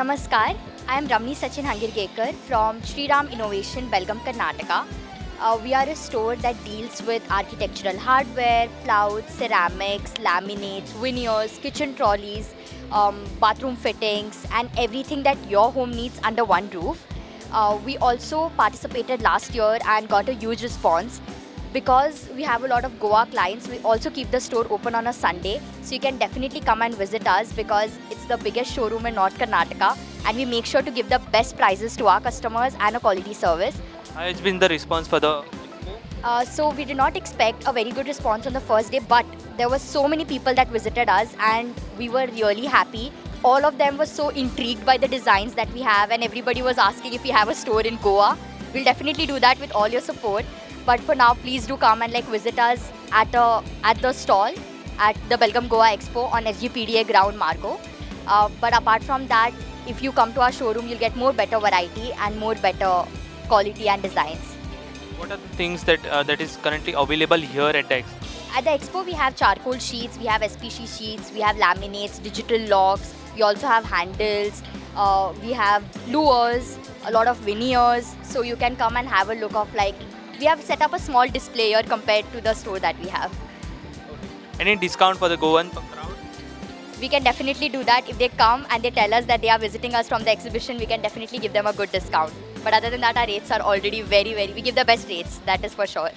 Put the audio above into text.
Namaskar, I am Ramni Hangirgekar from Shri Innovation, Belgaum, Karnataka. We are a store that deals with architectural hardware, plywood, ceramics, laminates, veneers, kitchen trolleys, bathroom fittings, and everything that your home needs under one roof. We also participated last year and got a huge response. Because we have a lot of Goa clients, we also keep the store open on a Sunday. So you can definitely come and visit us because it's the biggest showroom in North Karnataka and we make sure to give the best prices to our customers and a quality service. How has been the response for the expo? So we did not expect a very good response on the first day, but there were so many people that visited us and we were really happy. All of them were so intrigued by the designs that we have and everybody was asking if we have a store in Goa. We'll definitely do that with all your support. But for now, please do come and visit us at the stall at the Belgaum Goa Expo on SGPDA ground Margo. But apart from that, if you come to our showroom, you'll get more better variety and more better quality and designs. What are the things that is currently available here at the expo? At the expo, we have charcoal sheets, we have SPC sheets, we have laminates, digital locks, we also have handles, we have lures, a lot of veneers. So you can come and have a look of we have set up a small display here compared to the store that we have. Any discount for the Goan crowd? We can definitely do that. If they come and they tell us that they are visiting us from the exhibition, we can definitely give them a good discount. But other than that, our rates are already we give the best rates, that is for sure.